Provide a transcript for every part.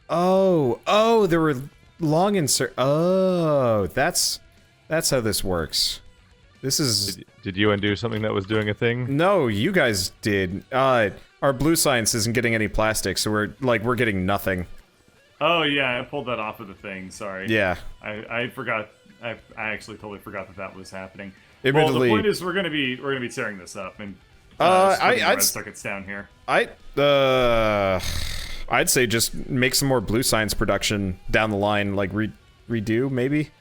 Oh, there were long insert. Oh, that's how this works. This is... Did you undo something that was doing a thing? No, you guys did. Our blue science isn't getting any plastic, so we're getting nothing. Oh yeah, I pulled that off of the thing. Sorry. Yeah. I forgot. I actually totally forgot that was happening. Admittedly, well, the point is we're gonna be tearing this up and red circuits down here. I'd say just make some more blue science production down the line, like redo maybe.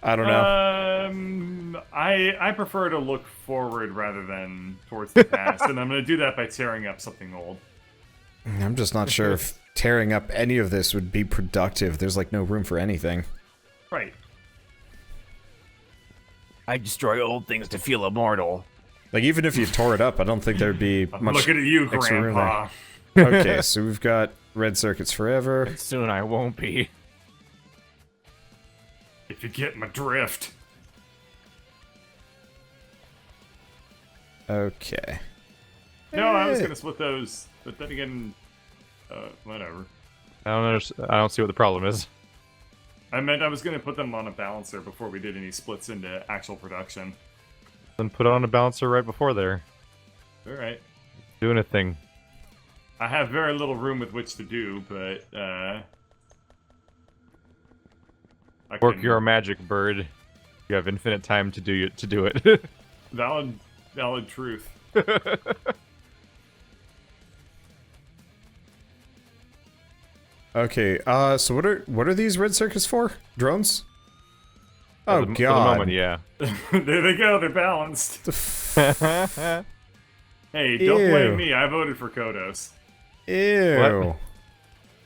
I don't know. I prefer to look forward rather than towards the past, and I'm gonna do that by tearing up something old. I'm just not sure if tearing up any of this would be productive. There's like no room for anything. Right. I destroy old things to feel immortal. Like even if you tore it up, I don't think there'd be I'm much. looking at you, extra room Grandpa. there. Okay, so we've got red circuits forever. And soon I won't be. If you get my drift. Okay. No, I was gonna split those, but then again, whatever. I don't see what the problem is. I meant I was gonna put them on a balancer before we did any splits into actual production. Then put it on a balancer right before there. Alright. Doing a thing. I have very little room with which to do, but, Work your magic, bird. You have infinite time to do it. Valid truth. Okay, so what are these red circuits for? Drones? Oh god. For the moment, yeah. There they go, they're balanced. Hey, don't Ew. blame me, I voted for Kodos. Ew.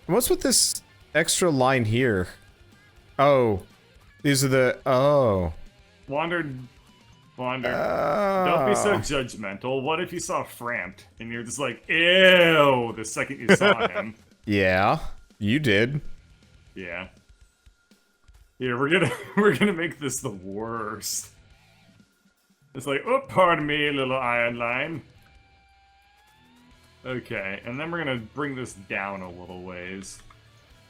What's with this extra line here? Oh. These are the... Oh. Wander. Don't be so judgmental. What if you saw Framped, and you're just like, ew, the second you saw him? Yeah. You did. Yeah. Yeah, we're gonna make this the worst. It's like, oh, pardon me, little iron line. Okay, and then we're gonna bring this down a little ways.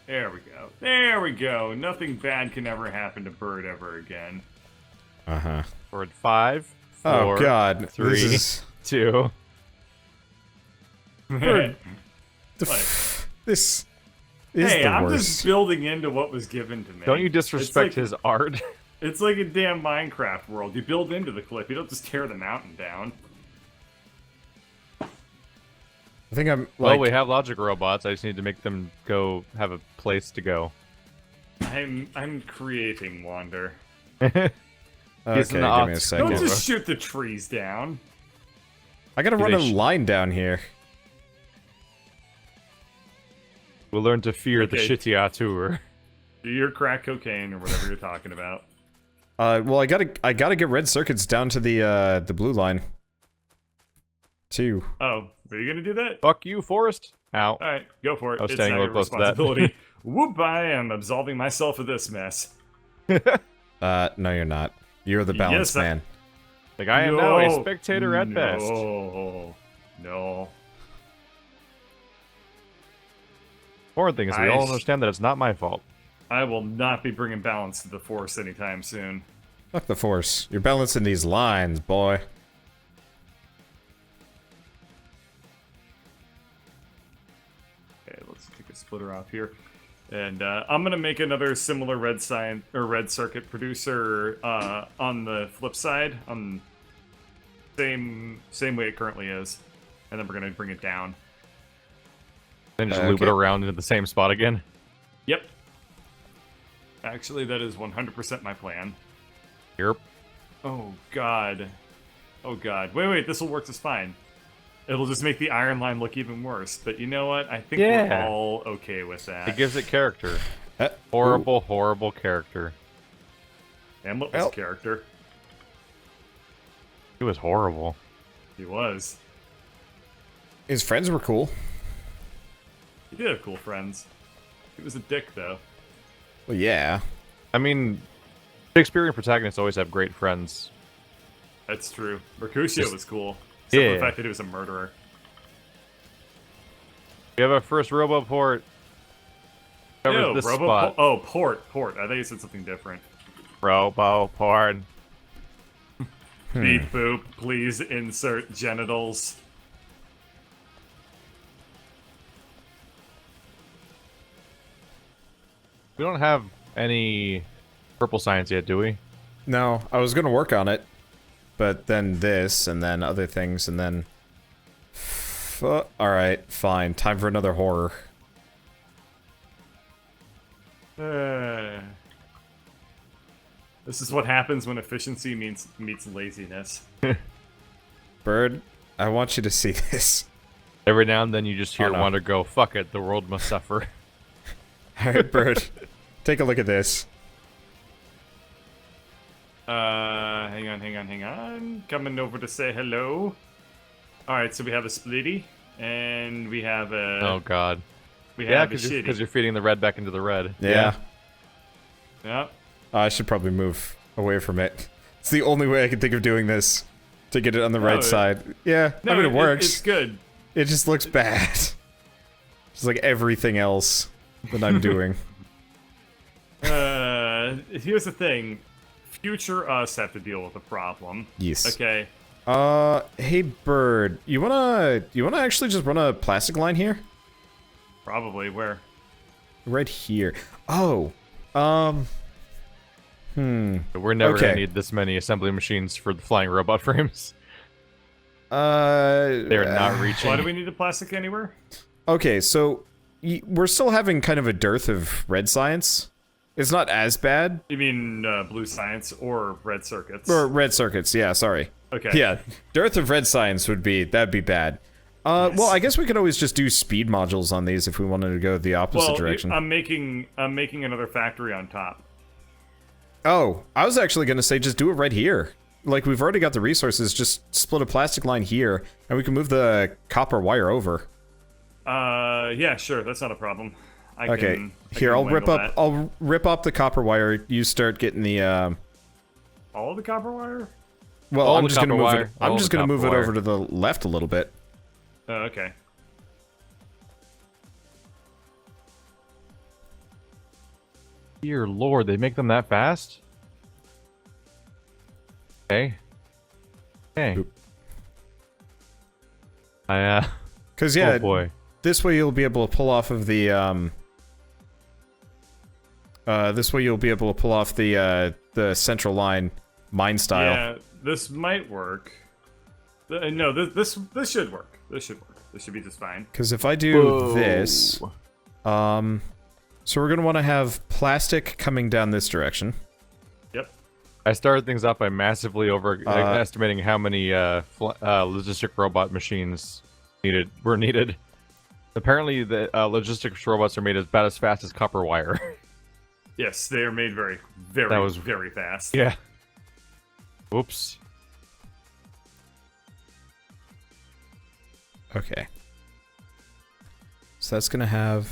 There we go. There we go. Nothing bad can ever happen to Bird ever again. Uh-huh. We're at 5, 4, Oh god. 3, This is... 2. Bird. Like, This is hey, the I'm worst. just building into what was given to me. Don't you disrespect It's like- his art? It's like a damn Minecraft world. You build into the cliff. You don't just tear the mountain down. I think I'm Well, like... we have logic robots. I just need to make them go have a place to go. I'm creating Wander. Okay, He's give an me a ox. second. Don't just shoot the trees down. I gotta run a They sh- line down here. We'll learn to fear the Okay. shitty Atur. Do your crack cocaine or whatever you're talking about. Well, I gotta get red circuits down to the blue line. 2. Oh, are you gonna do that? Fuck you, Forrest. Ow. Alright, go for it. I was It's standing not real your close to that. responsibility. Whoop, I am absolving myself of this mess. No, you're not. You're the balance Yes, I- man. Like, I am now a No. spectator at best. No. Important thing is we all I- understand that it's not my fault. I will not be bringing balance to the Force anytime soon. Fuck the force. You're balancing these lines, boy. Okay, let's take a splitter off here. And I'm gonna make another similar red circuit producer on the flip side, on same way it currently is, and then we're gonna bring it down. Then just loop it Okay. around into the same spot again. Yep. Actually, that is 100% my plan. Yep. Oh god. Oh god. Wait, this will work just fine. It'll just make the iron line look even worse. But you know what? I think we're Yeah. all okay with that. It gives it character. Uh, Horrible, horrible character. Hamlet was Well. a character. It was horrible. He was. His friends were cool. He did have cool friends. He was a dick, though. Well, yeah. I mean, Shakespearean protagonists always have great friends. That's true. Mercutio Just- was cool. Except for yeah. the fact that he was a murderer. We have our first Roboport. Covers this spot. Oh, port. I think you said something different. Robo-port. Beep boop. Please insert genitals. We don't have any purple science yet, do we? No, I was gonna work on it, but then this, and then other things, and then... Alright, fine. Time for another horror. This is what happens when efficiency meets laziness. Bird, I want you to see this. Every now and then you just hear Oh, no. Wander go, fuck it, the world must suffer. Alright, Bird. Take a look at this. Hang on. Coming over to say hello. Alright, so we have a splitty, and we have a... Oh god. We Yeah, have a shitty. because you're feeding the red back into the red. Yeah. Yep. I should probably move away from it. It's the only way I can think of doing this. To get it on the right side. Yeah, No, I mean, it works. It's good. It just looks bad. Just like everything else that I'm doing. Here's the thing. Future us have to deal with a problem. Yes. Okay. Hey Bird, you wanna actually just run a plastic line here? Probably. Where? Right here. Oh. We're never Okay. gonna need this many assembly machines for the flying robot frames. They're not reaching. Why do we need the plastic anywhere? Okay, so we're still having kind of a dearth of red science. It's not as bad. You mean blue science or red circuits? Or red circuits, yeah, sorry. Okay. Yeah, dearth of red science that'd be bad. Well, I guess we could always just do speed modules on these if we wanted to go the opposite direction. I'm making another factory on top. Oh, I was actually gonna say just do it right here. Like, we've already got the resources, just split a plastic line here, and we can move the copper wire over. Yeah, sure, that's not a problem. Okay, here, I'll rip up the copper wire, you start getting the, all of the copper wire? well, All I'm the just gonna copper move wire, it, I'm all just the gonna move it copper over wire. to the left a little bit. Okay. Dear lord, they make them that fast? Okay. Okay. Oop. Cause yeah, oh boy. this way you'll be able to pull off of the, the central line, mine style. Yeah, this might work. No, this should work. This should work. This should be just fine. Because if I do this, so we're gonna want to have plastic coming down this direction. Yep. I started things off by massively overestimating how many logistic robot machines were needed. Apparently, the logistics robots are made about as fast as copper wire. Yes, they are made very fast. Yeah. Oops. Okay. So that's gonna have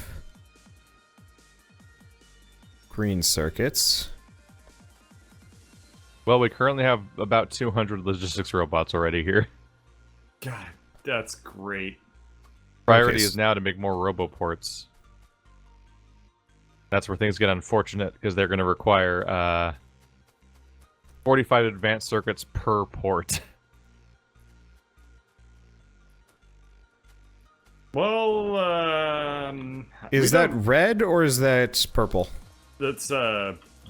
green circuits. Well, we currently have about 200 logistics robots already here. God, that's great. Priority Okay, is now to make more roboports. That's where things get unfortunate, because they're going to require 45 advanced circuits per port. Well, Is that red or is that purple? that's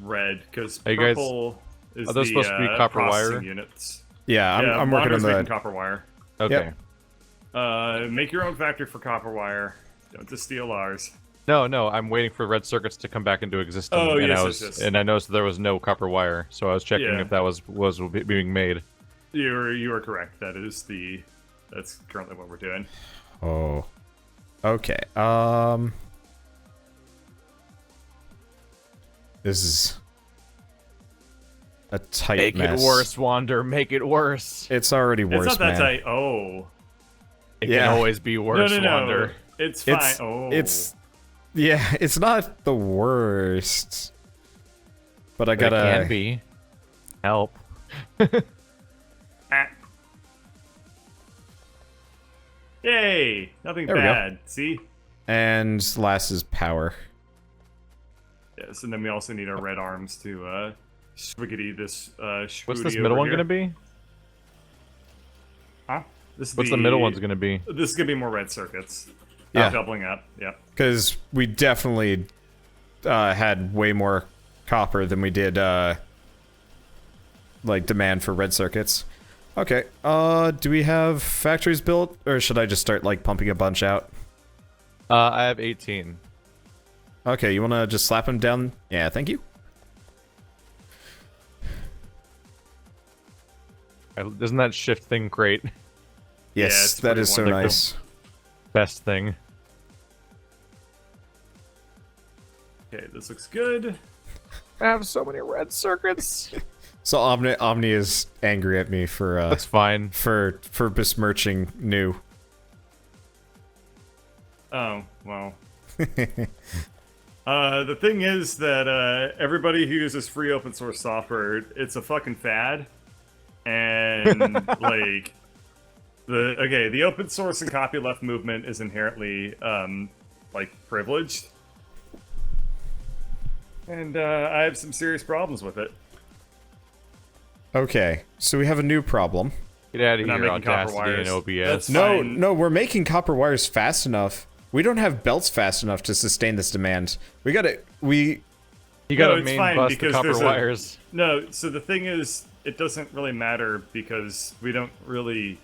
red because Are you guys- purple is are those the supposed to be copper processing wire? units. Yeah, I'm working on Wander's making the. copper wire. Okay. Make your own factory for copper wire. Don't just steal ours. No, I'm waiting for red circuits to come back into existence. Oh, and yes, yes. And I noticed there was no copper wire, so I was checking Yeah. if that was being made. You are correct. That's currently what we're doing. Oh. Okay. This is a tight Make mess. it worse, Wander. Make it worse. It's already worse, It's not that man. tight. Oh. It Yeah. can always be worse, No. Wander. It's fine. It's not the worst. But I It gotta. can be. Help. Ah. Yay! Nothing There we go. bad. See? And last is power. Yes, and then we also need our red arms to swiggity this What's this middle one gonna be? Huh? What's the middle one's gonna be? This is gonna be more red circuits. Yeah. Doubling up. Yeah. Because we definitely had way more copper than we did like demand for red circuits. Okay. Do we have factories built, or should I just start like pumping a bunch out? I have 18. Okay, you wanna just slap them down? Yeah, thank you. Isn't that shift thing great? Yes, it's that pretty is so wonderful. nice. Best thing. Okay, this looks good. I have so many red circuits. So Omni is angry at me for That's fine. for besmirching new. Oh, well. The thing is that everybody who uses free open source software, it's a fucking fad. And, like, the open source and copyleft movement is inherently, like, privileged. And I have some serious problems with it. Okay, so we have a new problem. Get out of We're not here, making copper Audacity and wires. OBS. That's No, fine. no, we're making copper wires fast enough. We don't have belts fast enough to sustain this demand. We gotta, You No, gotta it's main fine, bust the because copper there's a- wires. No, so the thing is, it doesn't really matter because we don't really...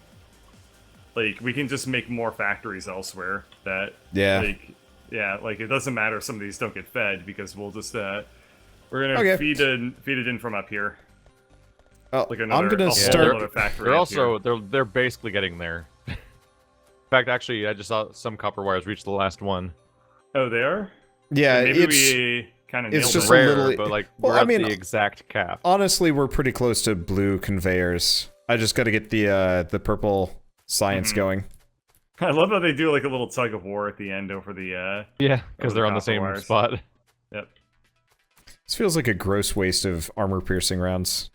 Like, we can just make more factories elsewhere that... Yeah. Like, yeah, like, it doesn't matter if some of these don't get fed because we'll just, we're gonna Okay. feed it in from up here. Oh, Like I'm another, gonna a whole start. other factory They're up also here. they're basically getting there. In fact, actually, I just saw some copper wires reach the last one. Oh, they are? Yeah, Maybe it's we kind of it's nailed just it. a Rare, little- but like Well, we're I at mean- the exact cap. honestly we're pretty close to blue conveyors. I just gotta get the purple science Mhm. going. I love how they do like a little tug of war at the end over the, Yeah, because the they're on the copper same wires. spot. Yep. This feels like a gross waste of armor-piercing rounds.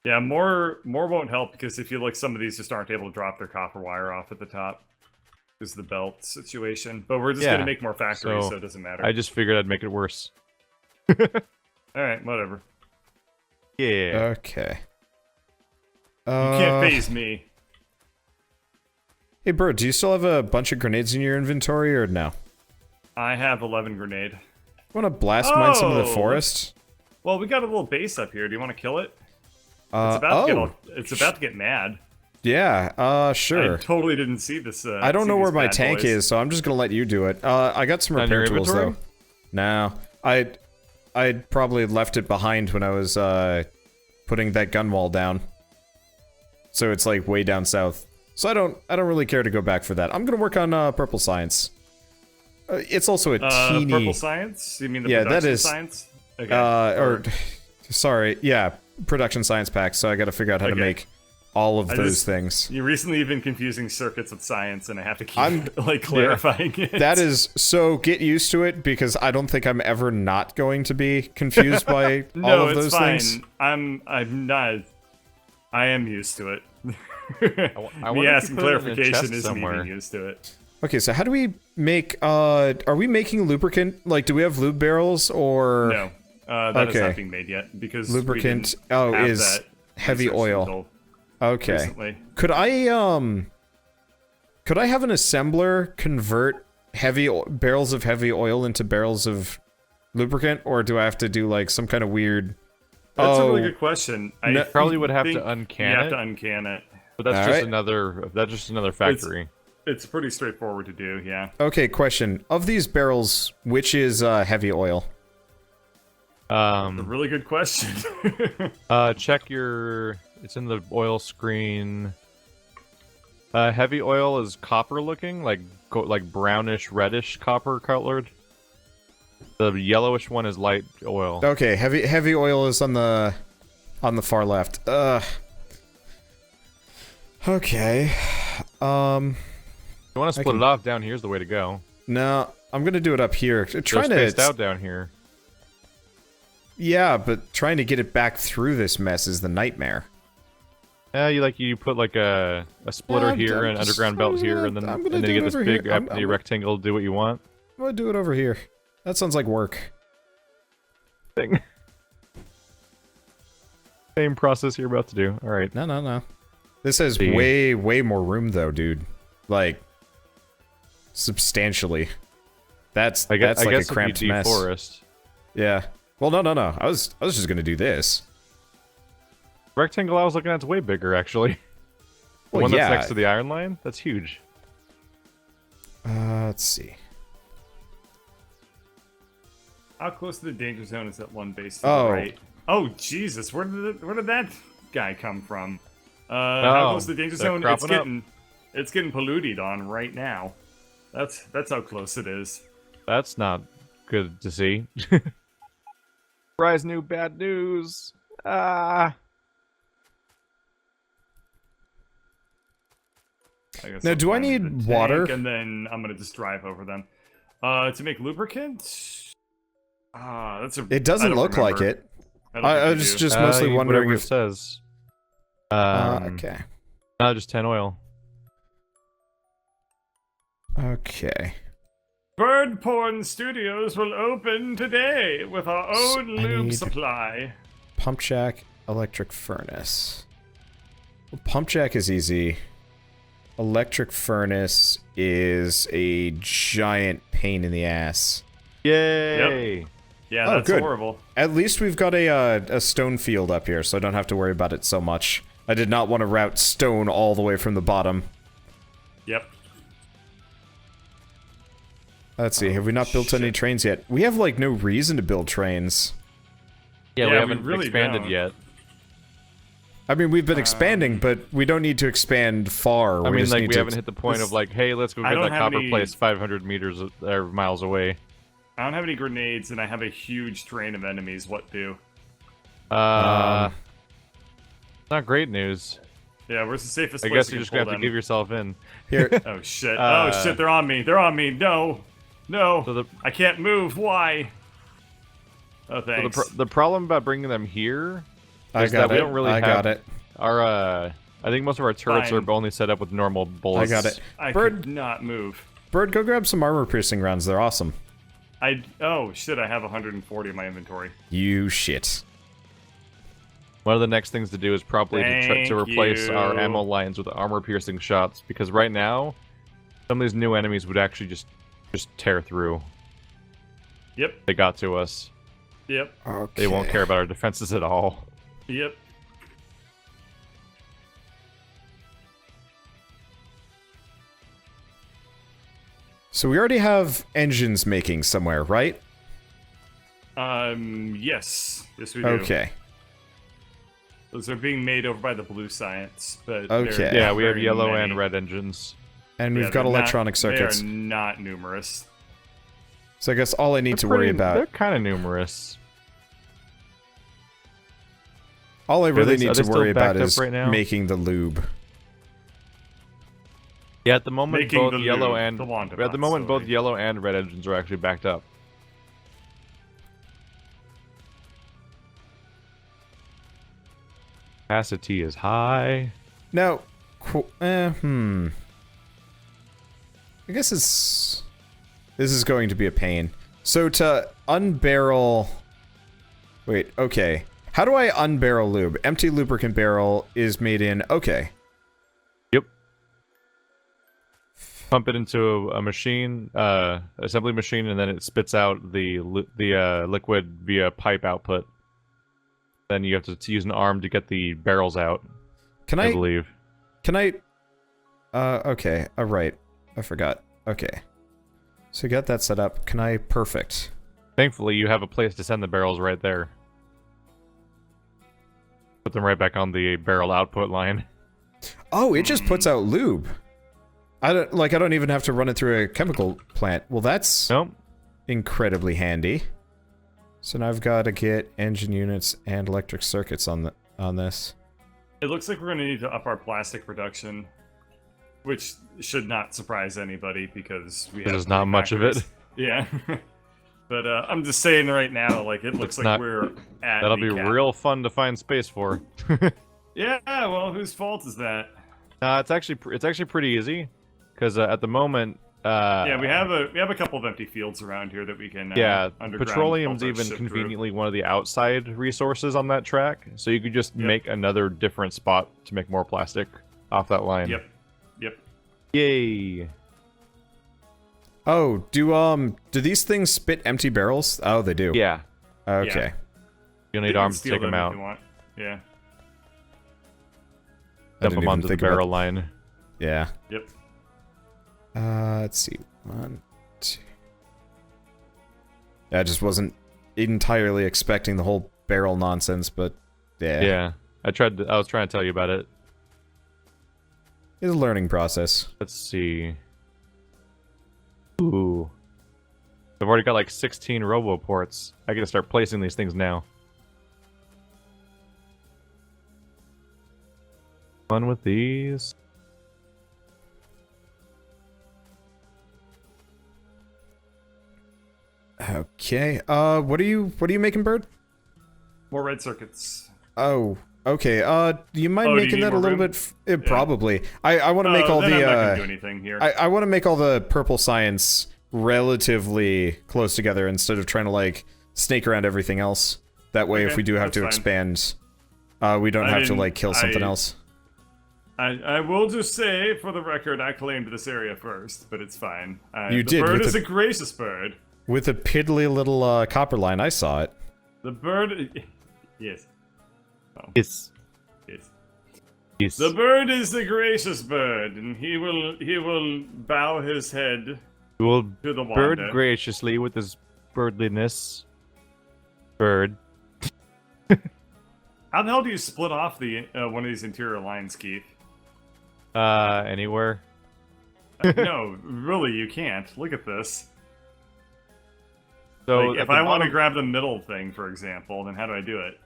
Yeah, more won't help because if you look, some of these just aren't able to drop their copper wire off at the top. Is the belt situation. But we're just Yeah, gonna make more factories, so so it doesn't matter. I just figured I'd make it worse. Alright, whatever. Yeah. Okay. You can't phase me. Hey, Bird, do you still have a bunch of grenades in your inventory, or no? I have 11 grenade. Want to blast mine some of the Oh, forest? Well, we got a little base up here. Do you want to kill it? It's Oh, about to get mad. yeah, sure. I totally didn't see this. I don't see know where these my bad tank boys. is, so I'm just gonna let you do it. I got some On your repair tools, though. inventory? No, I'd probably left it behind when I was, putting that gun wall down. So it's, like, way down south. So I don't really care to go back for that. I'm gonna work on, purple science. It's also a teeny... Purple science? You mean the Yeah, that production is- science? Okay. Sorry, yeah, production science packs, so I gotta figure out how to Okay. make all of I those just- things. You recently have been confusing circuits with science, and I have to keep I'm- like clarifying it. That is, so get used to it, because I don't think I'm ever not going to be confused by no, all of it's those fine. things. I'm not. I am used to it. I Me wonder if you asking put it in a clarification chest isn't me somewhere. being used to it. Okay, so how do we make, are we making lubricant? Like, do we have lube barrels, or... No, that is Okay. not being made yet because Lubricant, we didn't have is that heavy research oil. until Okay. recently. Could I have an assembler convert barrels of heavy oil into barrels of lubricant, or do I have to do, like, some kind of weird... That's a really Oh, good question. No- I Probably would have to think uncan You have it. to uncan it. But that's Alright. just another factory. It's pretty straightforward to do. Yeah. Okay, question. Of these barrels, which is heavy oil? A really good question. Check your. It's in the oil screen. Heavy oil is copper looking, like brownish, reddish copper colored. The yellowish one is light oil. Okay, heavy oil is on the far left. Okay. If you want to split can- it off, down here's the way to go. No, I'm gonna do it up here. They're Trying spaced to, out down here. yeah, but trying to get it back through this mess is the nightmare. Yeah, you put like a splitter I'm here, and just- underground belt here, and then I'm gonna you do get it this over big here. I'm- empty rectangle. Do what you want. I'm gonna do it over here. That sounds like work. Thing. Same process you're about to do. All right. No. This has See. way more room though, dude. Like substantially. That's like a cramped mess. Forest. Yeah. Well, no. I was just gonna do this. Rectangle I was looking at's way bigger, actually. The Well, one yeah. that's next to the iron line? That's huge. Let's see. How close to the danger zone is that one base to Oh. the right? Oh, Jesus. Where did that guy come from? How close to the danger they're zone? cropping It's getting polluted on right now. That's how close it is. That's not good to see. Rise new bad news. Ah. I guess Now, I'll do I climb into need the water? tank, and then I'm gonna just drive over them. To make lubricant? That's a. It doesn't look like it. I was just mostly wondering whatever if it says. okay. No, just 10 oil. Okay. Bird Porn Studios will open today with our own I lube need- supply. Pump jack, electric furnace. Well, pump jack is easy. Electric furnace is a giant pain in the ass. Yay! Yeah, Oh, that's good. horrible. At least we've got a stone field up here, so I don't have to worry about it so much. I did not want to route stone all the way from the bottom. Yep. Let's see, have we not built any trains yet? We have, like, no reason to build trains. Yeah, Yeah, we we haven't really expanded don't. yet. I mean, we've been expanding, but we don't need to expand far. I mean, just like, need we to- haven't hit the point this- of, like, hey, let's go I get don't that have copper any- place 500 meters or miles away. I don't have any grenades, and I have a huge train of enemies. What do? Not great news. Yeah, where's the safest I place guess we you're can just gonna pull have to them? give yourself in. Here, Oh shit! Uh, Oh shit! They're on me! They're on me! No, no! So the- I can't move. Why? Oh, So thanks. the problem about bringing them here I is got that we it. don't really I have got it. our I think most of our turrets Fine. are only set up with normal bullets. I got it. I Bird, could not move. Bird, go grab some armor-piercing rounds. They're awesome. Oh shit! I have 140 in my inventory. You shit. One of the next things to do is probably to Thank replace our you. ammo lines with armor-piercing shots, because right now, some of these new enemies would actually just tear through. Yep. They got to us. Yep. Okay. They won't care about our defenses at all. Yep. So we already have engines making somewhere, right? Yes. Yes, we do. Okay. Those are being made over by the blue science, but Okay. they're Yeah, not we have very yellow many. and red engines. And Yeah, we've got they're not- electronic circuits. They are not numerous. So I guess all I need to worry They're about... kind of numerous. All I really they need to still worry about backed up is right now? making the lube. Yeah, at the moment, Making both the yellow lube, and the Wanderbots at the moment both story. yellow and red engines are actually backed up. Capacity is high. Now, I guess it's... This is going to be a pain. So to unbarrel... Wait, okay. How do I unbarrel lube? Empty lubricant barrel is made in... Okay. Yep. Pump it into a machine, assembly machine, and then it spits out the liquid via pipe output. Then you have to use an arm to get the barrels out. Can I I... believe. Can I... okay. Right. I forgot. Okay. So got that set up. Can I... Perfect. Thankfully, you have a place to send the barrels right there. Put them right back on the barrel output line. Oh, it just puts out lube. I don't even have to run it through a chemical plant. Well, that's Nope. incredibly handy. So now I've got to get engine units and electric circuits on this. It looks like we're going to need to up our plastic production, which should not surprise anybody because we have There's not much of it. factories. Yeah. But I'm just saying right now, like, it looks like not- we're at That'll the be cap. real fun to find space for. Yeah, well, whose fault is that? It's actually pretty easy, because at the moment Yeah, we have a couple of empty fields around here that we can. Yeah, underground petroleum's filter even ship conveniently one of the outside resources on that track, so you could just make another different spot to make more plastic off that line. Through. Yep. Yay! Oh, do these things spit empty barrels? Oh, they do. Yeah, Okay. Yeah. you'll You need can arms to steal take them if out. you want. Yeah. I Dump didn't them even onto the think barrel about- line. Yeah. Yep. Let's see. 1, 2. I just wasn't entirely expecting the whole barrel nonsense, but yeah. Yeah, I was trying to tell you about it. It's a learning process. Let's see. Ooh. I've already got like 16 roboports. I gotta start placing these things now. Fun with these. Okay. What are you making, Bird? More red circuits. Oh, okay. Do you mind Oh, do you making need that a more little room? bit? Probably. I want to make all then I'm not gonna the. do anything here. I want to make all the purple science relatively close together instead of trying to like snake around everything else. That way, if Okay, we do have that's to fine. expand, we don't have to like kill something else. I will just say, for the record, I claimed this area first, but it's fine. You the did, bird with is a- a gracious bird. With a piddly little copper line, I saw it. The bird... Yes. Yes. Yes. Yes. The bird is the gracious bird, and he will bow his head We will to the bird Wanda. graciously with his birdliness. Bird. How the hell do you split off the one of these interior lines, Keith? Anywhere. No, really, you can't. Look at this. So Like, at if the I want to bottom- grab the middle thing, for example, then how do I do it?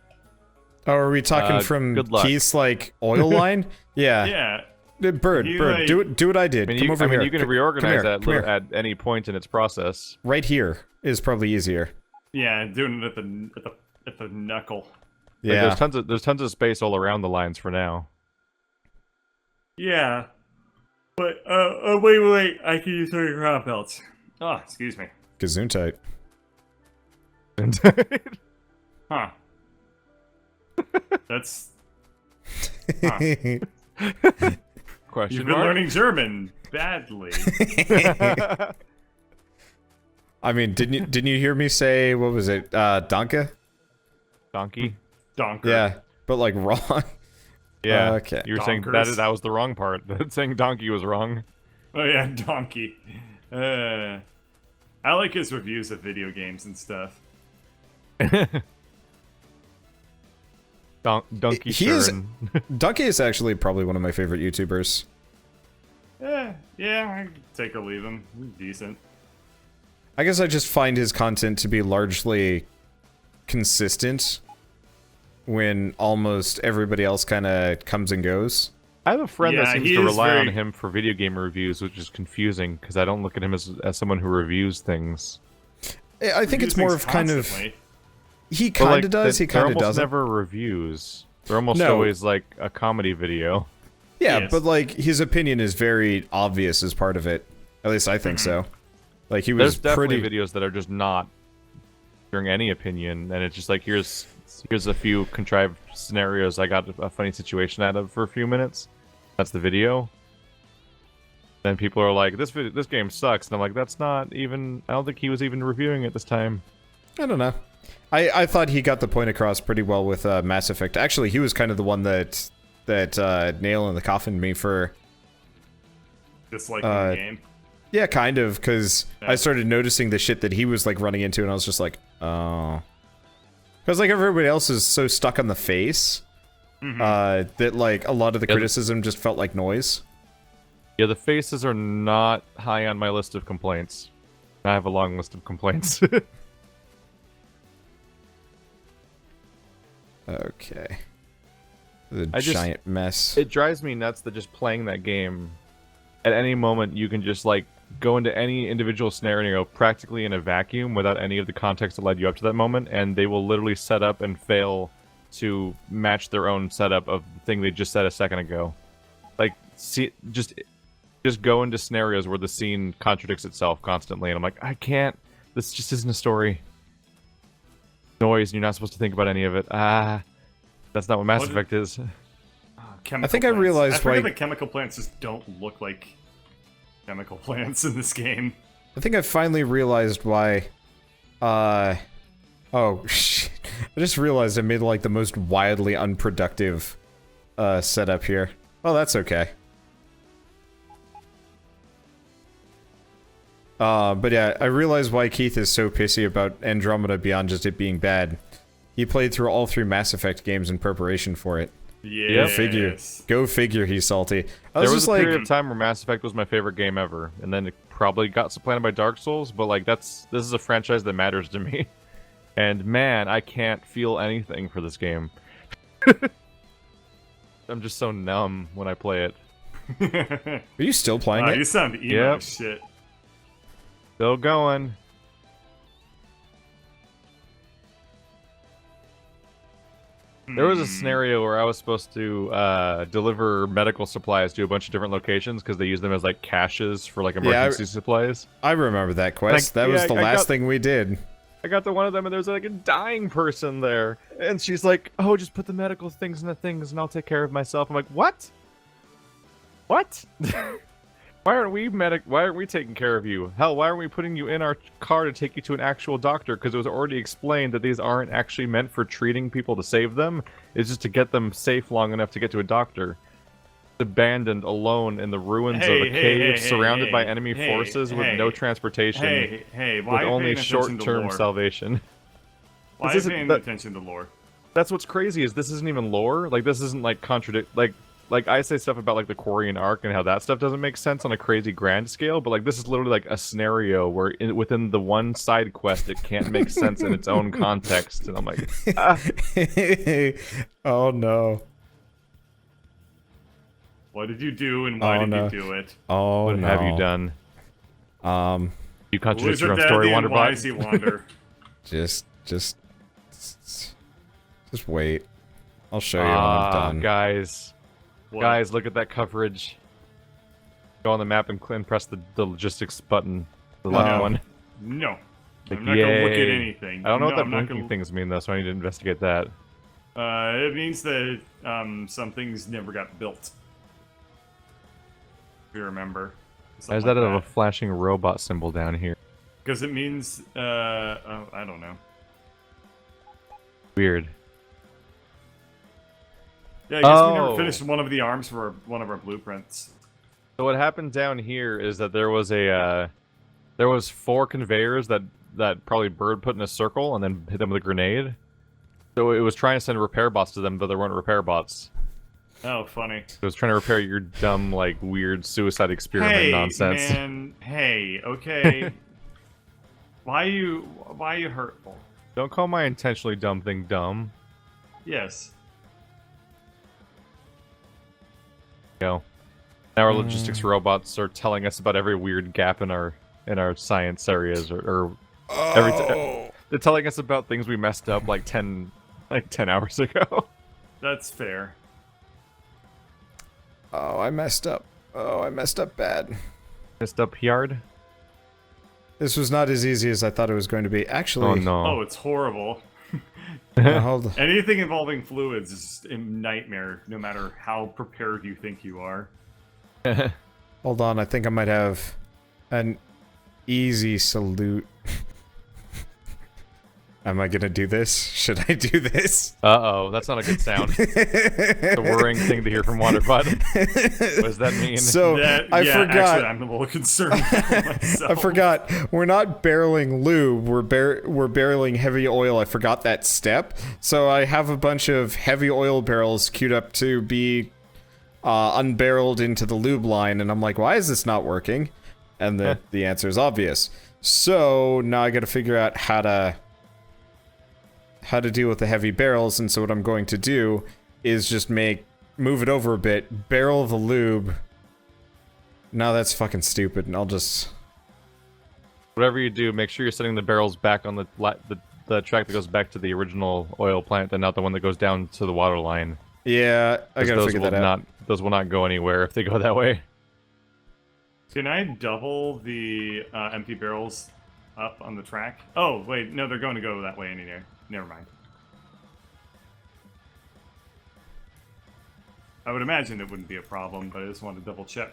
Oh, are we talking from good luck. Keith's like oil line? Yeah. Yeah, Bird, You, Bird, like- do what I did. I mean, Come you, over I mean, here. you can Come reorganize here, that come here. at any point in its process. Right here is probably easier. yeah, doing it at the knuckle. Like, Yeah. there's tons of space all around the lines for now. Yeah, but wait, I can use 30 ground belts. Oh, excuse me. Gesundheit. Huh. That's Question you've been mark? learning German badly. I mean, didn't you hear me say what was it? Danke? Donkey. Donker. Yeah, but like wrong. Yeah. Okay. You were saying Donkers. that was the wrong part. Saying donkey was wrong. Oh yeah, donkey. I like his reviews of video games and stuff. Donkey He is- Stern. Danke is actually probably one of my favorite YouTubers. Yeah, I can take or leave him. He's decent. I guess I just find his content to be largely consistent when almost everybody else kind of comes and goes. I have a friend that Yeah, seems he to is rely on very- him for video game reviews, which is confusing because I don't look at him as someone who reviews things. I think it's He more thinks of kind of constantly. he But, kind of does, he they're kind of almost doesn't. never reviews. They're almost No. always like a comedy video. Yeah, Yes. but like his opinion is very obvious as part of it. At least I think so. Like he There's was definitely pretty. videos that are just not during any opinion, and it's just like here's a few contrived scenarios I got a funny situation out of for a few minutes. That's the video. Then people are like, this game sucks, and I'm like, that's not even. I don't think he was even reviewing it this time. I don't know. I thought he got the point across pretty well with Mass Effect. Actually, he was kind of the one that nail in the coffin me for. Disliking the game. Yeah, kind of, because Yeah. I started noticing the shit that he was like running into, and I was just like, oh, because like everybody else is so stuck on the face that like a lot of the Yeah, criticism just felt like noise. Yeah, the faces are not high on my list of complaints. I have a long list of complaints. Okay. The I just- giant mess. It drives me nuts that just playing that game, at any moment you can just like go into any individual scenario practically in a vacuum without any of the context that led you up to that moment, and they will literally set up and fail to match their own setup of the thing they just said a second ago. Like, see, just just go into scenarios where the scene contradicts itself constantly, and I'm like, I can't. This just isn't a story. Noise, and you're not supposed to think about any of it. That's not what Mass Effect is. Chemical I think I plants. realized I forget why- that chemical plants just don't look like chemical plants in this game. I think I finally realized why, oh, shit. I just realized I made, like, the most wildly unproductive, setup here. Oh, that's okay. But yeah, I realized why Keith is so pissy about Andromeda beyond just it being bad. He played through all 3 Mass Effect games in preparation for it. Yeah. Go figure. Go figure, he's salty. I There was just a like, period of time where Mass Effect was my favorite game ever, and then it probably got supplanted by Dark Souls, but like this is a franchise that matters to me. And man, I can't feel anything for this game. I'm just so numb when I play it. are you still playing it? You sound emo Yep. as shit. Still going. There was a scenario where I was supposed to deliver medical supplies to a bunch of different locations because they use them as like caches for like emergency supplies. I remember that quest. That was the last thing we did. I got to one of them and there's like a dying person there. And she's like, oh, just put the medical things in the things and I'll take care of myself. I'm like, what? What? Why aren't we taking care of you? Hell, why aren't we putting you in our car to take you to an actual doctor? Because it was already explained that these aren't actually meant for treating people to save them. It's just to get them safe long enough to get to a doctor. Abandoned, alone in the ruins of a cave, surrounded by enemy forces with no transportation, Why with are you only paying attention to short-term lore? salvation. Why are This you isn't- paying that- attention to lore? That's what's crazy is this isn't even lore. Like this isn't like like I say stuff about like the Quarian arc and how that stuff doesn't make sense on a crazy grand scale, but like this is literally like a scenario where within the one side quest it can't make sense in its own context, and I'm like, Oh no. What did you do and why Oh, did no. you do it? Oh what no. have you done? You contradict your own Wizard story, Daddy and why does Wanderbot. he wander? Just wait. I'll show you when I'm done. Guys, What? guys, look at that coverage. Go on the map and press the logistics button, the left No. one. No. Like, I'm not gonna look at yay. anything. I don't know what No, that I'm not blinking gonna... things mean though, so I need to investigate that. It means that some things never got built. If you remember. Why is that a flashing robot symbol down here? Because it means, oh, I don't know. Weird. Yeah, I guess we never Oh. finished one of the arms for one of our blueprints. So what happened down here is that there was a there was 4 conveyors that probably Bird put in a circle and then hit them with a grenade. So it was trying to send repair bots to them, but there weren't repair bots. Oh, funny. It was trying to repair your dumb, like, weird suicide experiment Hey, nonsense. man. Hey, okay. Why you hurtful? Don't call my intentionally dumb thing dumb. Yes. Now our logistics robots are telling us about every weird gap in our science areas, or they're telling us about things we messed up like 10 hours ago. That's fair. Oh, I messed up. Oh, I messed up bad. Messed up yard. This was not as easy as I thought it was going to be. Actually, Oh no. Oh, it's horrible. hold on. Anything involving fluids is a nightmare, no matter how prepared you think you are. Hold on, I think I might have an easy salute. Am I gonna do this? Should I do this? Uh-oh, that's not a good sound. It's a worrying thing to hear from Wanderbot. What does that mean? So, I forgot. Actually, I'm a little concerned about myself. I forgot. We're not barreling lube. We're barreling heavy oil. I forgot that step. So I have a bunch of heavy oil barrels queued up to be unbarreled into the lube line, and I'm like, why is this not working? And the answer is obvious. So now I got to figure out how to deal with the heavy barrels. And so what I'm going to do is just move it over a bit, barrel the lube. No, that's fucking stupid, and I'll just... Whatever you do, make sure you're setting the barrels back on the track that goes back to the original oil plant and not the one that goes down to the water line. Yeah, I 'Cause gotta those figure will that out. Those will not go anywhere if they go that way. Can I double the empty barrels up on the track? Oh, wait, no, they're going to go that way anyway. Never mind. I would imagine it wouldn't be a problem, but I just wanted to double check.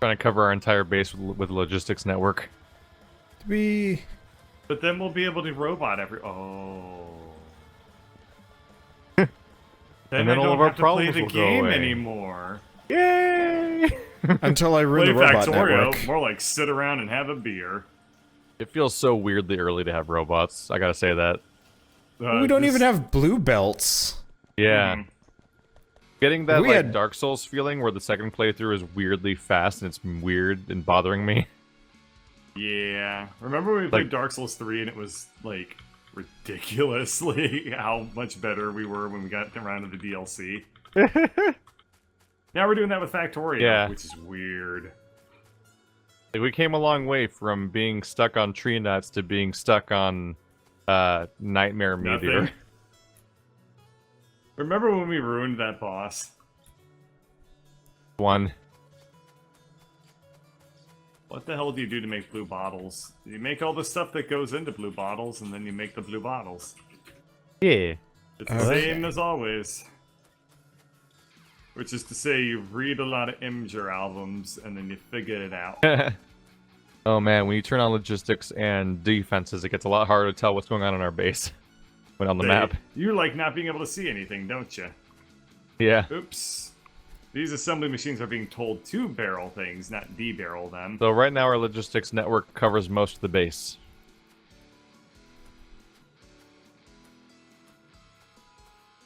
Trying to cover our entire base with logistics network. We... But then we'll be able to robot every... Oh. And I then all don't of our have to play problems the will go game away. anymore. Yay! Until I ruin Play the robot Factorio, network. more like sit around and have a beer. It feels so weirdly early to have robots. I gotta say that. We don't even have blue belts. Yeah. Mhm. Getting that We like had- Dark Souls feeling where the second playthrough is weirdly fast and it's weird and bothering me. Yeah. Remember when we played Like- Dark Souls 3 and it was, like, ridiculously how much better we were when we got around to the DLC? Now we're doing that with Factorio, Yeah. which is weird. Like, we came a long way from being stuck on tree nuts to being stuck on Nightmare Meteor. Nothing. Remember when we ruined that boss? One. What the hell do you do to make blue bottles? You make all the stuff that goes into blue bottles, and then you make the blue bottles. Yeah. It's the Okay. same as always. Which is to say, you read a lot of Imgur albums, and then you figure it out. Oh man, when you turn on logistics and defenses, it gets a lot harder to tell what's going on our base. When on the map. You like not being able to see anything, don't you? Yeah. Oops. These assembly machines are being told to barrel things, not de-barrel them. So right now our logistics network covers most of the base.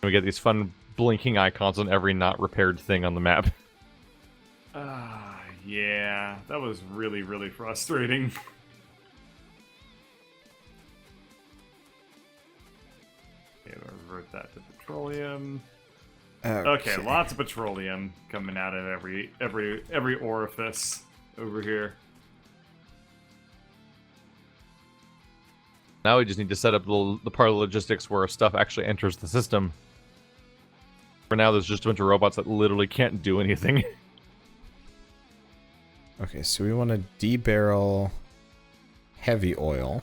We get these fun blinking icons on every not repaired thing on the map. Yeah, that was really, really frustrating. Okay, we'll revert that to petroleum. Okay, lots of petroleum coming out of every orifice over here. Now we just need to set up the part of the logistics where stuff actually enters the system. For now, there's just a bunch of robots that literally can't do anything. Okay, so we want to debarrel heavy oil.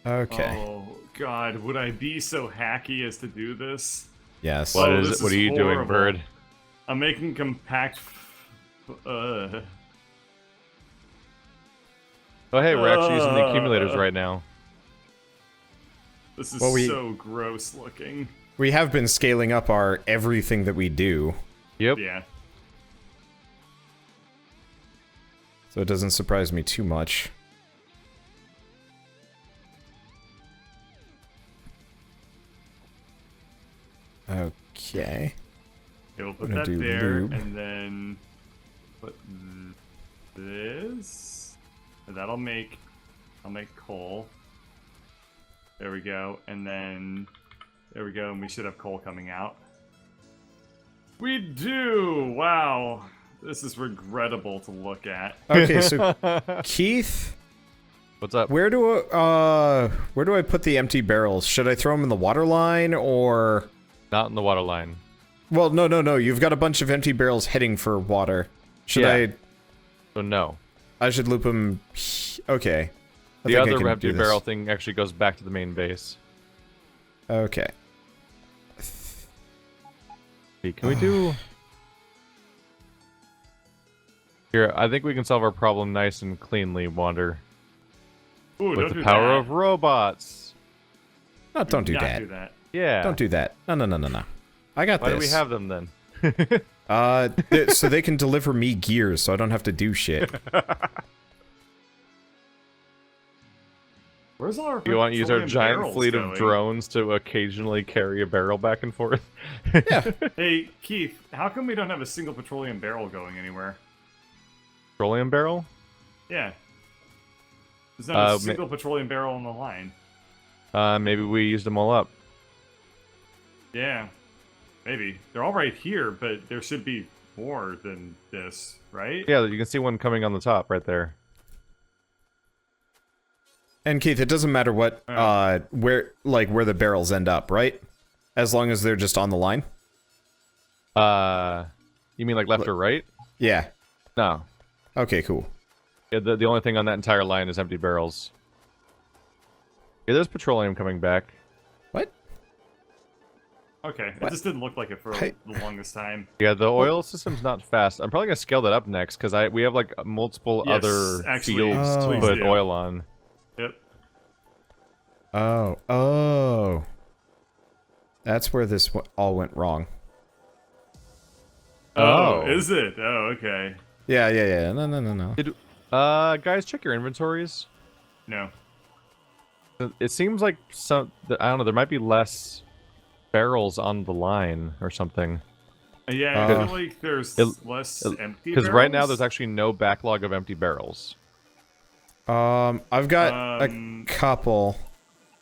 Okay. Oh god, would I be so hacky as to do this? Yes. What Oh, is this it? What is are you doing, horrible. Bird? I'm making compact. Oh hey, we're actually using the accumulators right now. This is Well, so gross looking. We have been scaling up our everything that we do, Yep. Yeah. so it doesn't surprise me too much. Okay. Okay, we'll put Gonna that do there, lube. and then put this. And that'll make. I'll make coal. There we go, and then there we go, and we should have coal coming out. We do. Wow, this is regrettable to look at. Okay, so Keith, What's up? where do I put the empty barrels? Should I throw them in the water line or? Not in the water line. Well, no. You've got a bunch of empty barrels heading for water. Should Yeah. So no. I should loop them. Okay. I The think I other can empty do this. barrel thing actually goes back to the main base. Okay. Can we do... Here, I think we can solve our problem nice and cleanly, Wander. Ooh, With don't the do power that. of robots. No, don't do Not that. do that. Yeah. Don't do that. No. I got Why this. do we have them then? So they can deliver me gears, so I don't have to do shit. Where's all our You want to use our petroleum giant barrels fleet of going? drones to occasionally carry a barrel back and forth? Hey, Keith, how come we don't have a single petroleum barrel going anywhere? Petroleum barrel? Yeah. There's not a ma- single petroleum barrel on the line. Maybe we used them all up. Yeah. Maybe. They're all right here, but there should be more than this, right? Yeah, you can see one coming on the top right there. And Keith, it doesn't matter what, where the barrels end up, right? As long as they're just on the line? You mean like left or right? Yeah. No. Okay, cool. Yeah, the only thing on that entire line is empty barrels. Yeah, there's petroleum coming back. What? Okay, it just didn't look like it for the longest time. Yeah, the oil system's not fast. I'm probably gonna scale that up next because we have like multiple Yes, other actually, fields to please put do. oil on. Yep. Oh. That's where this all went wrong. Oh, is it? Oh, okay. Yeah. No. Guys, check your inventories. No. It seems like I don't know, there might be less barrels on the line or something. Yeah, I feel like there's less empty Because right now barrels. there's actually no backlog of empty barrels. I've got a couple.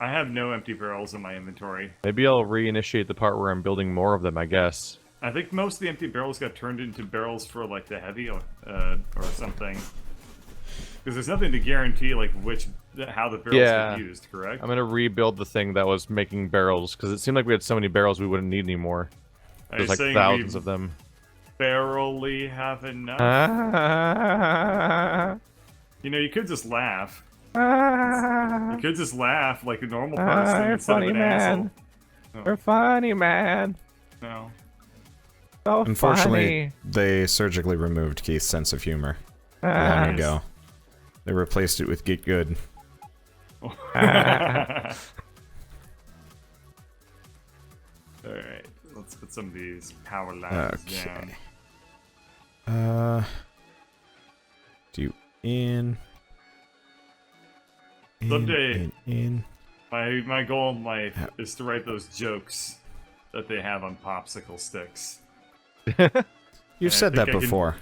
I have no empty barrels in my inventory. Maybe I'll reinitiate the part where I'm building more of them, I guess. I think most of the empty barrels got turned into barrels for like the heavy or something. Because there's nothing to guarantee like how the barrels get used, correct? I'm gonna rebuild the thing that was making barrels because it seemed like we had so many barrels we wouldn't need anymore. There's like thousands of them. Barely have enough. You know, you could just laugh. You could just laugh like a normal person You're instead funny, of an man. asshole. You're funny, man. No. So Unfortunately, they surgically removed Keith's sense of humor long ago. They replaced it with Get Good. Alright, let's put some of these power lines down. Do in. Someday, In. my goal in life is to write those jokes that they have on popsicle sticks. You've said that before.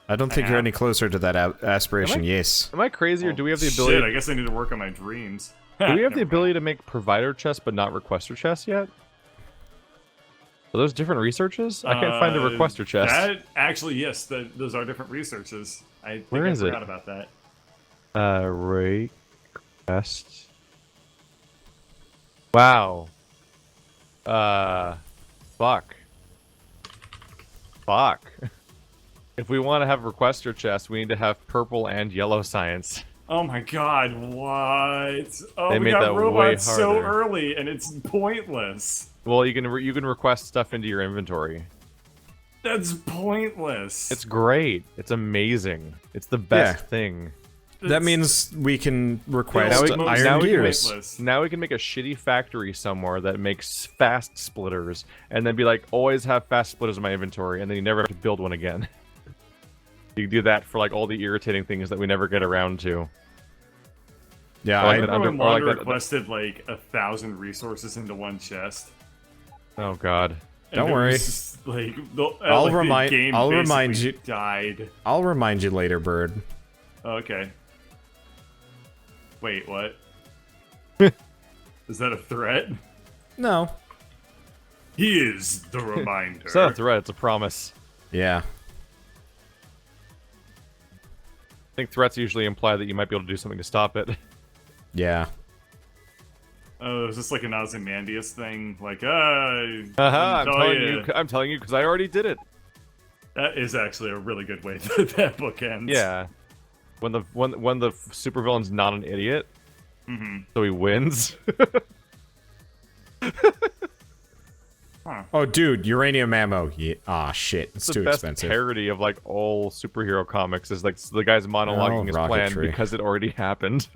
I don't think you're any closer to that aspiration. Yes. Am I crazy, or do we have the Shit, ability? I guess I need to work on my dreams. Do we have the ability to make provider chests but not requester chests yet? Are those different researches? I can't find a requester chest. That actually, yes, those are different researches. I think Where I is it? forgot about that. Request. Wow. Fuck. If we want to have requester chests, we need to have purple and yellow science. Oh my god, what? Oh, They we made got that way robots so harder. early, and it's pointless. Well, you can request stuff into your inventory. That's pointless. It's great. It's amazing. It's the best thing. That means we can request Now we- iron now we can gears. Pointless. Now we can make a shitty factory somewhere that makes fast splitters, and then be like, always have fast splitters in my inventory, and then you never have to build one again. You can do that for like all the irritating things that we never get around to. Yeah, Or like I, that Remember under- when or like Wander that- requested like 1,000 resources into one chest? Oh god. And Don't it worry. was just, like, I'll like, the remind- game I'll remind basically you- Died. I'll remind you later, Bird. Okay. Wait, what? Is that a threat? No. He is the reminder. It's not a threat, it's a promise. Yeah. I think threats usually imply that you might be able to do something to stop it. Yeah. Oh, is this like an Ozymandias thing? Like, I'm tell telling ya. you. I'm telling you because I already did it. That is actually a really good way that that book ends. Yeah. When the supervillain's not an idiot, so he wins. Oh, dude, uranium ammo. Yeah. Aw, shit. It's The too best expensive. parody of like all superhero comics is like the guy's monologuing his plan rocketry. because it already happened.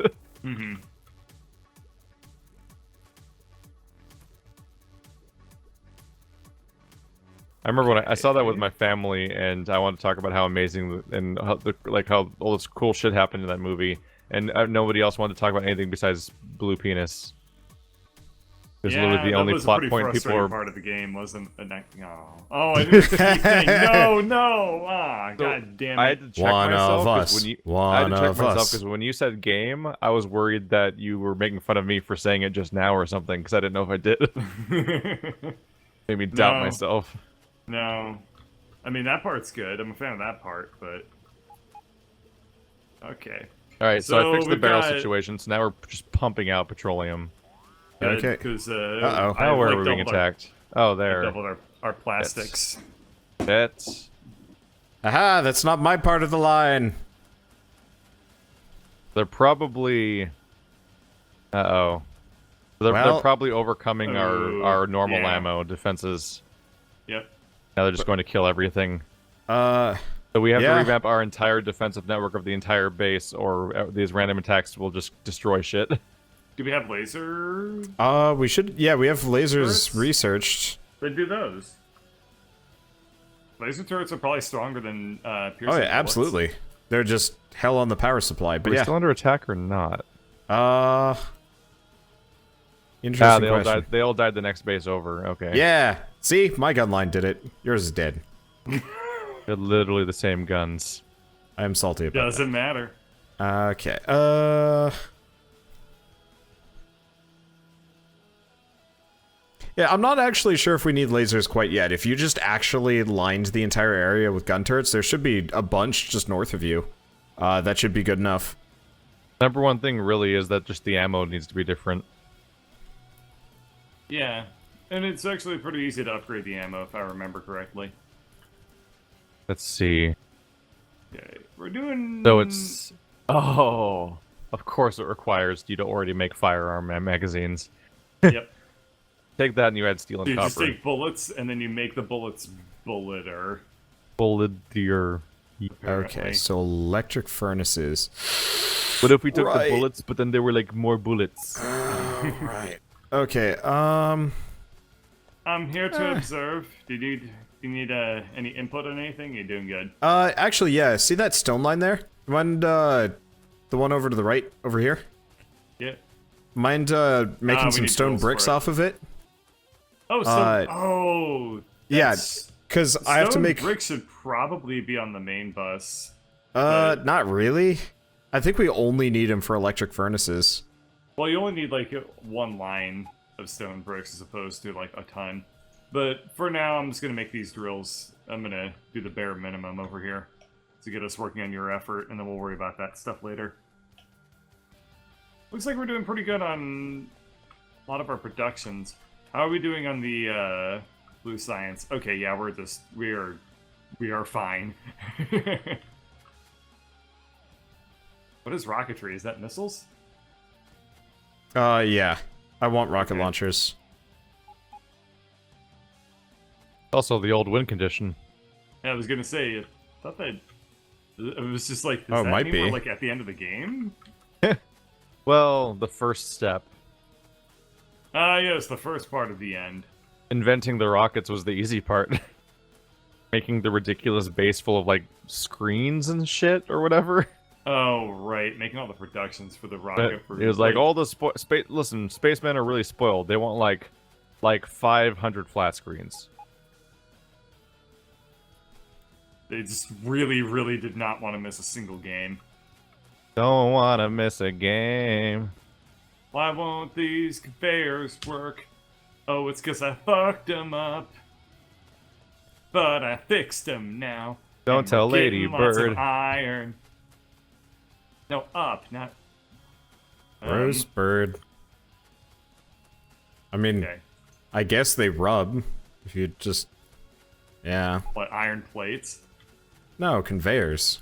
I remember when I saw that with my family, and I wanted to talk about how amazing and how, how all this cool shit happened in that movie, and nobody else wanted to talk about anything besides Blue Penis. It's literally the only plot point people were. are. Part of the game wasn't. Oh, I didn't see anything. No. Ah, So, god damn I it. had to check One myself of 'cause us. when you, I had One to check of myself us. because when you said game, I was worried that you were making fun of me for saying it just now or something because I didn't know if I did. Made me doubt No. myself. No. I mean, that part's good. I'm a fan of that part, but... Okay. Alright, so I fixed the we've barrel got- situation, so now we're just pumping out petroleum. Okay. Because, Uh-oh. Oh, where are we being attacked? Oh, there. Doubled our plastics. That's... Aha, that's not my part of the line. They're probably... Uh-oh. They're Well- probably overcoming our normal yeah. ammo defenses. Yep. Now they're just going to kill everything. Uh, So we have Yeah. to revamp our entire defensive network of the entire base, or these random attacks will just destroy shit. Do we have laser? we should, yeah, we have lasers Turrets? researched. Let's do those. Laser turrets are probably stronger than piercing Oh yeah, bullets. absolutely. They're just hell on the power supply, but Are we yeah. still under attack or not? Interesting They all question. died. They all died the next base over. Okay. Yeah, see, my gun line did it. Yours is dead. They're literally the same guns. I am salty about Doesn't matter. that. Okay, yeah, I'm not actually sure if we need lasers quite yet. If you just actually lined the entire area with gun turrets, there should be a bunch just north of you. That should be good enough. Number one thing really is that just the ammo needs to be different. Yeah. And it's actually pretty easy to upgrade the ammo, if I remember correctly. Let's see. Okay, we're doing... So it's... Oh! Of course it requires you to already make firearm magazines. Yep. Take that and you add steel and You just copper. take bullets, and then you make the bullets bulleter. Bulletier. Okay, apparently. so electric furnaces. What if we took Right. the bullets, but then there were like more bullets? Right. Okay, I'm here to observe. Do you need any input on anything? You're doing good. actually, yeah, see that stone line there? Mind, the one over to the right, over here? Yeah. Mind, making we some need stone tools bricks for it. off of it? Oh, so... Yeah, that's- because I have to stone make... bricks should probably be on the main bus. not really. I think we only need them for electric furnaces. Well, you only need, like, one line of stone bricks as opposed to, like, a ton. But for now, I'm just gonna make these drills. I'm gonna do the bare minimum over here to get us working on your effort, and then we'll worry about that stuff later. Looks like we're doing pretty good on a lot of our productions. How are we doing on the blue science? Okay, yeah, we are fine. What is rocketry? Is that missiles? Yeah. I want rocket Okay. launchers. Also, the old win condition. Yeah, I was gonna say, I thought that it was just like, does Oh, that might mean be. we're like at the end of the game? Well, the first step. Yeah, it's the first part of the end. Inventing the rockets was the easy part. Making the ridiculous base full of, like, screens and shit, or whatever. Oh, right, making all the productions for the rocket. It was like, all the listen, spacemen are really spoiled. They want, like 500 flat screens. They just really, really did not want to miss a single game. Don't wanna miss a game. Why won't these conveyors work? Oh, it's 'cause I fucked them up. But I fixed them now. Don't and tell we're getting Lady lots of Bird. iron. No, up, not... Rosebird. I mean, Okay. I guess they rub. If you just... Yeah. What, iron plates? No, conveyors.